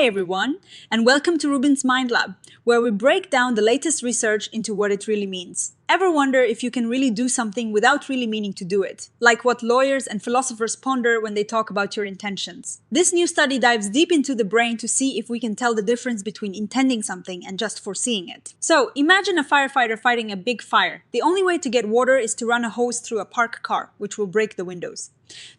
Hi everyone, and welcome to RUBIN'S Mind Lab, where we break down the latest research into what it really means. Ever wonder if you can really do something without really meaning to do it? Like what lawyers and philosophers ponder when they talk about your intentions. This new study dives deep into the brain to see if we can tell the difference between intending something and just foreseeing it. So, imagine a firefighter fighting a big fire. The only way to get water is to run a hose through a parked car, which will break the windows.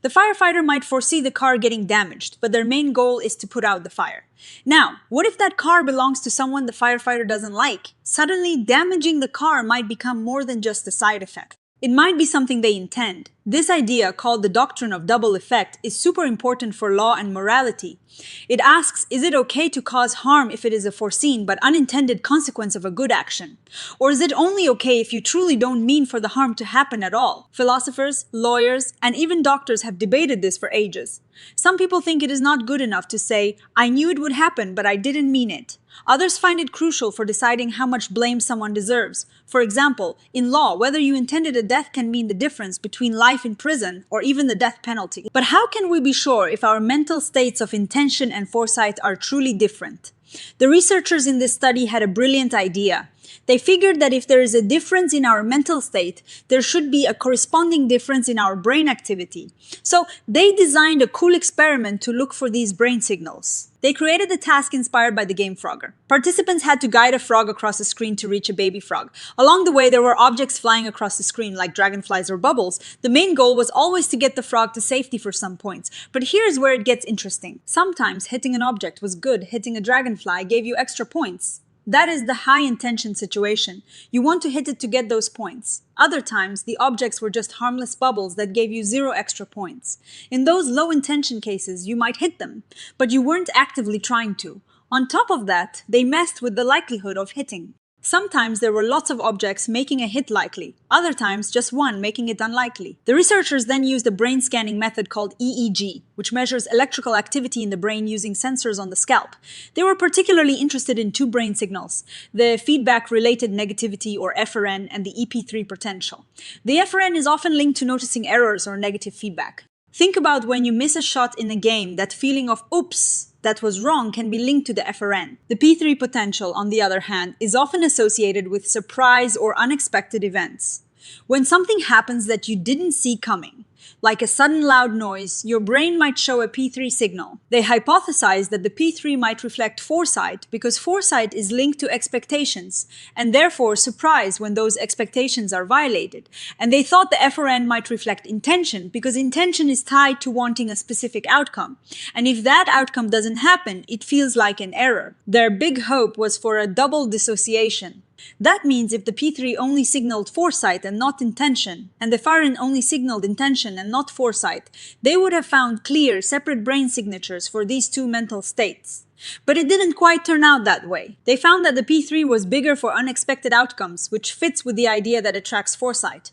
The firefighter might foresee the car getting damaged, but their main goal is to put out the fire. Now, what if that car belongs to someone the firefighter doesn't like? Suddenly, damaging the car might become more than just a side effect. It might be something they intend. This idea, called the Doctrine of Double Effect, is super important for law and morality. It asks, is it okay to cause harm if it is a foreseen but unintended consequence of a good action? Or is it only okay if you truly don't mean for the harm to happen at all? Philosophers, lawyers, and even doctors have debated this for ages. Some people think it is not good enough to say, I knew it would happen, but I didn't mean it. Others find it crucial for deciding how much blame someone deserves. For example, in law, whether you intended a death can mean the difference between life in prison or even the death penalty. But how can we be sure if our mental states of intention and foresight are truly different? The researchers in this study had a brilliant idea. They figured that if there is a difference in our mental state, there should be a corresponding difference in our brain activity. So they designed a cool experiment to look for these brain signals. They created a task inspired by the game Frogger. Participants had to guide a frog across a screen to reach a baby frog. Along the way, there were objects flying across the screen like dragonflies or bubbles. The main goal was always to get the frog to safety for some points. But here's where it gets interesting. Sometimes hitting an object was good. Hitting a dragonfly gave you extra points. That is the high-intention situation. You want to hit it to get those points. Other times, the objects were just harmless bubbles that gave you 0 extra points. In those low-intention cases, you might hit them, but you weren't actively trying to. On top of that, they messed with the likelihood of hitting. Sometimes there were lots of objects making a hit likely, other times just one making it unlikely. The researchers then used a brain scanning method called EEG, which measures electrical activity in the brain using sensors on the scalp. They were particularly interested in 2 brain signals, the feedback-related negativity or FRN and the EP3 potential. The FRN is often linked to noticing errors or negative feedback. Think about when you miss a shot in a game, that feeling of oops, that was wrong can be linked to the FRN. The P3 potential, on the other hand, is often associated with surprise or unexpected events. When something happens that you didn't see coming, like a sudden loud noise, your brain might show a P3 signal. They hypothesized that the P3 might reflect foresight because foresight is linked to expectations and therefore surprise when those expectations are violated. And they thought the FRN might reflect intention because intention is tied to wanting a specific outcome. And if that outcome doesn't happen, it feels like an error. Their big hope was for a double dissociation. That means if the P3 only signaled foresight and not intention, and the FRN only signaled intention and not foresight, they would have found clear, separate brain signatures for these 2 mental states. But it didn't quite turn out that way. They found that the P3 was bigger for unexpected outcomes, which fits with the idea that it tracks foresight.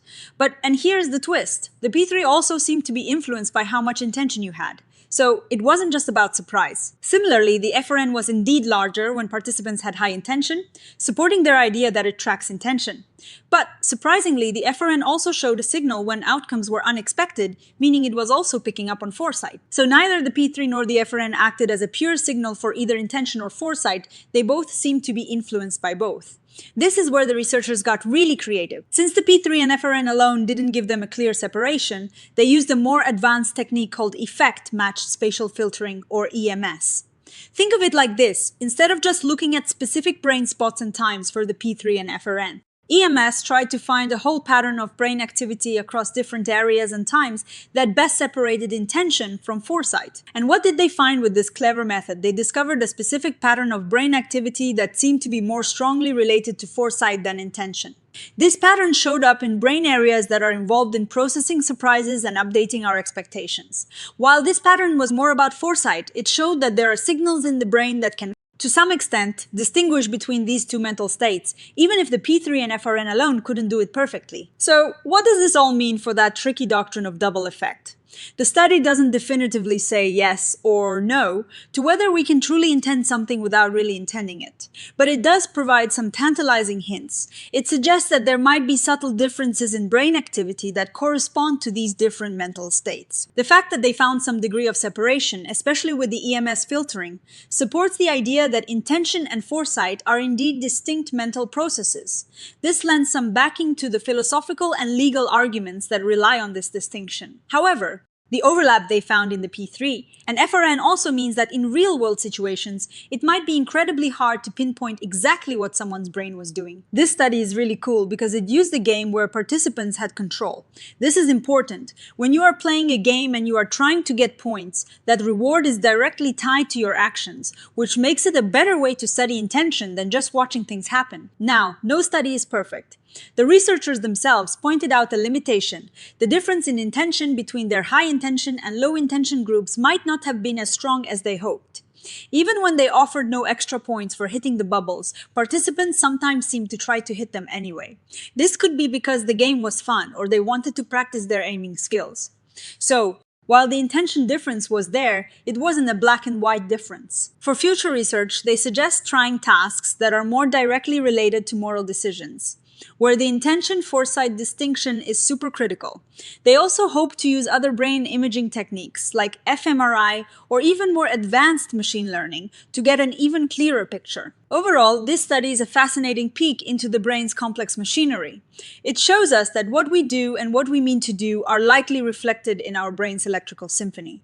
And here's the twist. The P3 also seemed to be influenced by how much intention you had. So it wasn't just about surprise. Similarly, the FRN was indeed larger when participants had high intention, supporting their idea that it tracks intention. But surprisingly, the FRN also showed a signal when outcomes were unexpected, meaning it was also picking up on foresight. So neither the P3 nor the FRN acted as a pure signal for either intention or foresight. They both seemed to be influenced by both. This is where the researchers got really creative. Since the P3 and FRN alone didn't give them a clear separation, they used a more advanced technique called effect-matched spatial filtering, or EMS. Think of it like this. Instead of just looking at specific brain spots and times for the P3 and FRN, EMS tried to find a whole pattern of brain activity across different areas and times that best separated intention from foresight. And what did they find with this clever method? They discovered a specific pattern of brain activity that seemed to be more strongly related to foresight than intention. This pattern showed up in brain areas that are involved in processing surprises and updating our expectations. While this pattern was more about foresight, it showed that there are signals in the brain that can, to some extent, distinguish between these 2 mental states, even if the P3 and FRN alone couldn't do it perfectly. So, what does this all mean for that tricky doctrine of double effect? The study doesn't definitively say yes or no to whether we can truly intend something without really intending it, but it does provide some tantalizing hints. It suggests that there might be subtle differences in brain activity that correspond to these different mental states. The fact that they found some degree of separation, especially with the EMS filtering, supports the idea that intention and foresight are indeed distinct mental processes. This lends some backing to the philosophical and legal arguments that rely on this distinction. However, the overlap they found in the P3 and FRN also means that in real-world situations, it might be incredibly hard to pinpoint exactly what someone's brain was doing. This study is really cool because it used a game where participants had control. This is important. When you are playing a game and you are trying to get points, that reward is directly tied to your actions, which makes it a better way to study intention than just watching things happen. Now, no study is perfect. The researchers themselves pointed out a limitation. The difference in intention between their high intention and low intention groups might not have been as strong as they hoped. Even when they offered no extra points for hitting the bubbles, participants sometimes seemed to try to hit them anyway. This could be because the game was fun or they wanted to practice their aiming skills. So, while the intention difference was there, it wasn't a black and white difference. For future research, they suggest trying tasks that are more directly related to moral decisions, where the intention-foresight distinction is supercritical. They also hope to use other brain imaging techniques like fMRI or even more advanced machine learning to get an even clearer picture. Overall, this study is a fascinating peek into the brain's complex machinery. It shows us that what we do and what we mean to do are likely reflected in our brain's electrical symphony.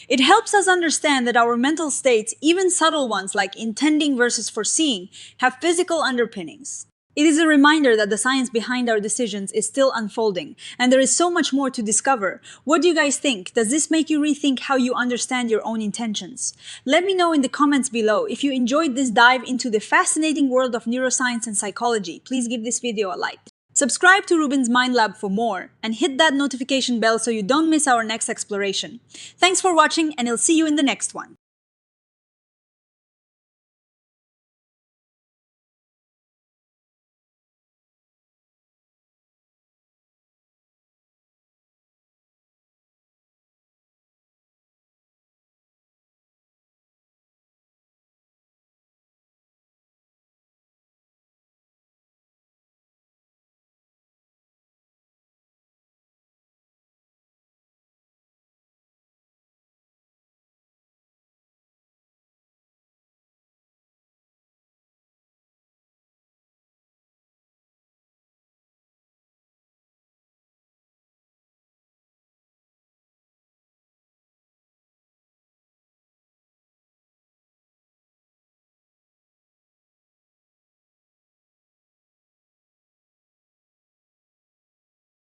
It helps us understand that our mental states, even subtle ones like intending versus foreseeing, have physical underpinnings. It is a reminder that the science behind our decisions is still unfolding, and there is so much more to discover. What do you guys think? Does this make you rethink how you understand your own intentions? Let me know in the comments below. If you enjoyed this dive into the fascinating world of neuroscience and psychology, please give this video a like. Subscribe to Rubin's Mind Lab for more, and hit that notification bell so you don't miss our next exploration. Thanks for watching, and I'll see you in the next one.